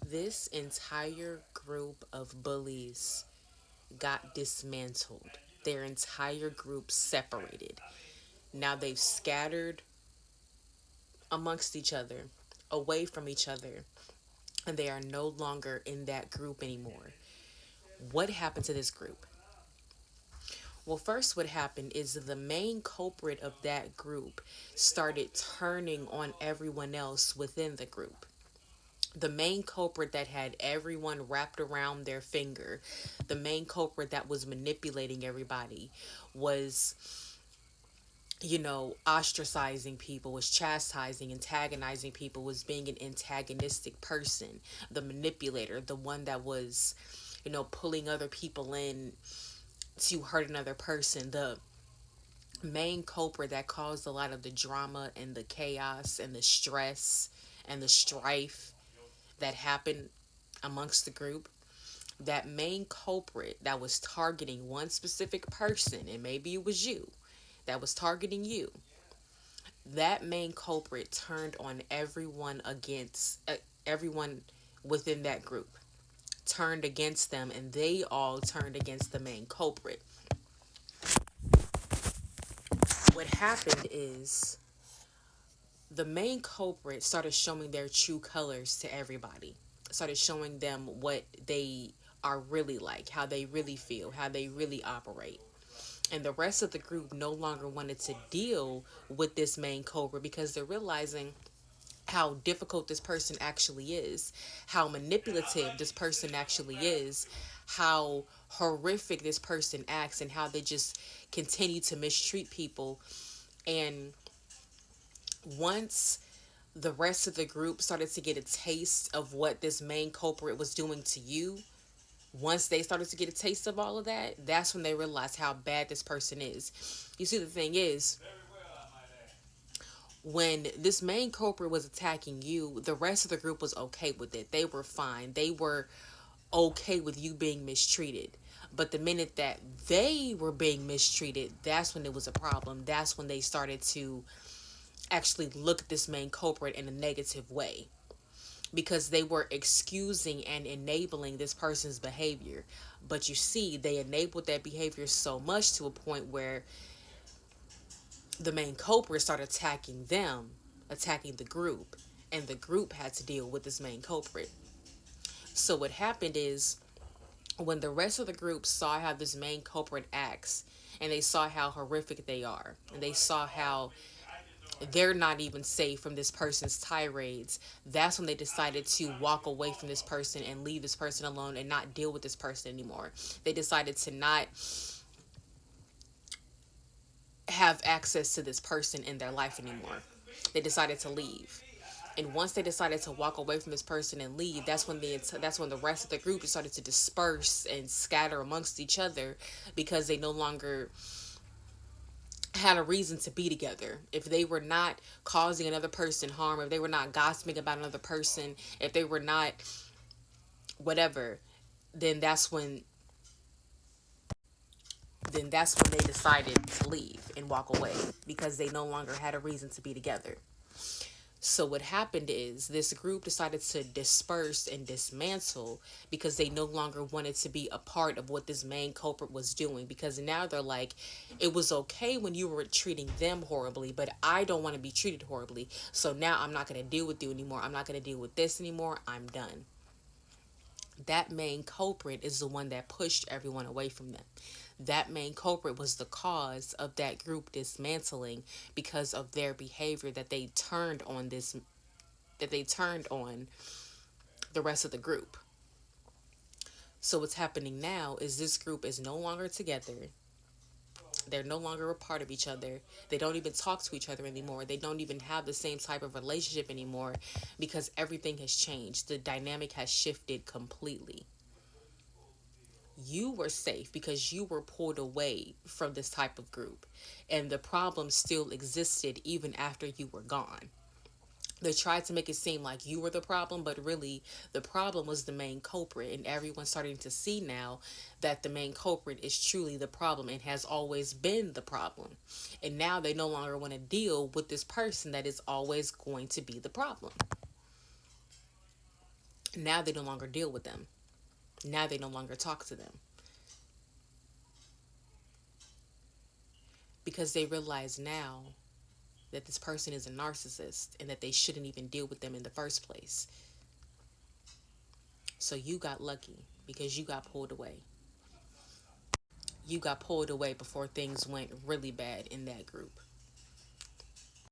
This entire group of bullies got dismantled. Their entire group separated. Now they've scattered amongst each other, away from each other, and they are no longer in that group anymore. What happened to this group? Well, first, what happened is the main culprit of that group started turning on everyone else within the group. The main culprit that had everyone wrapped around their finger, the main culprit that was manipulating everybody, was, ostracizing people, was chastising, antagonizing people, was being an antagonistic person, the manipulator, the one that was, pulling other people in to hurt another person, the main culprit that caused a lot of the drama and the chaos and the stress and the strife that happened amongst the group. That main culprit that was targeting one specific person, and maybe it was you, that was targeting you, that main culprit turned on everyone within that group, turned against them, and they all turned against the main culprit. What happened is the main culprit started showing their true colors to everybody, started showing them what they are really like, how they really feel, how they really operate. And the rest of the group no longer wanted to deal with this main culprit because they're realizing how difficult this person actually is, how manipulative this person actually is, how horrific this person acts, and how they just continue to mistreat people. And once the rest of the group started to get a taste of what this main culprit was doing to you, once they started to get a taste of all of that, that's when they realized how bad this person is. You see, the thing is, when this main culprit was attacking you, the rest of the group was okay with it. They were fine. They were okay with you being mistreated. But the minute that they were being mistreated, that's when it was a problem. That's when they started to actually look at this main culprit in a negative way, because they were excusing and enabling this person's behavior. But you see, they enabled that behavior so much to a point where the main culprit started attacking them, attacking the group, and the group had to deal with this main culprit. So what happened is, when the rest of the group saw how this main culprit acts, and they saw how horrific they are, and they saw how they're not even safe from this person's tirades, that's when they decided to walk away from this person and leave this person alone and not deal with this person anymore. They decided to not have access to this person in their life anymore. They decided to leave. And once they decided to walk away from this person and leave, that's when the rest of the group started to disperse and scatter amongst each other, because they no longer had a reason to be together. If they were not causing another person harm, if they were not gossiping about another person, if they were not whatever, then that's when they decided to leave and walk away, because they no longer had a reason to be together. So what happened is, this group decided to disperse and dismantle because they no longer wanted to be a part of what this main culprit was doing, because now they're like, it was okay when you were treating them horribly, but I don't want to be treated horribly. So now I'm not going to deal with you anymore. I'm not going to deal with this anymore. I'm done. That main culprit is the one that pushed everyone away from them. That main culprit was the cause of that group dismantling, because of their behavior, that they turned on the rest of the group. So what's happening now is, this group is no longer together. They're no longer a part of each other. They don't even talk to each other anymore. They don't even have the same type of relationship anymore, because everything has changed. The dynamic has shifted completely. You were safe because you were pulled away from this type of group, and the problem still existed even after you were gone. They tried to make it seem like you were the problem, but really the problem was the main culprit, and everyone's starting to see now that the main culprit is truly the problem and has always been the problem. And now they no longer want to deal with this person that is always going to be the problem. Now they no longer deal with them. Now they no longer talk to them because they realize now that this person is a narcissist and that they shouldn't even deal with them in the first place. So you got lucky because you got pulled away. You got pulled away before things went really bad in that group.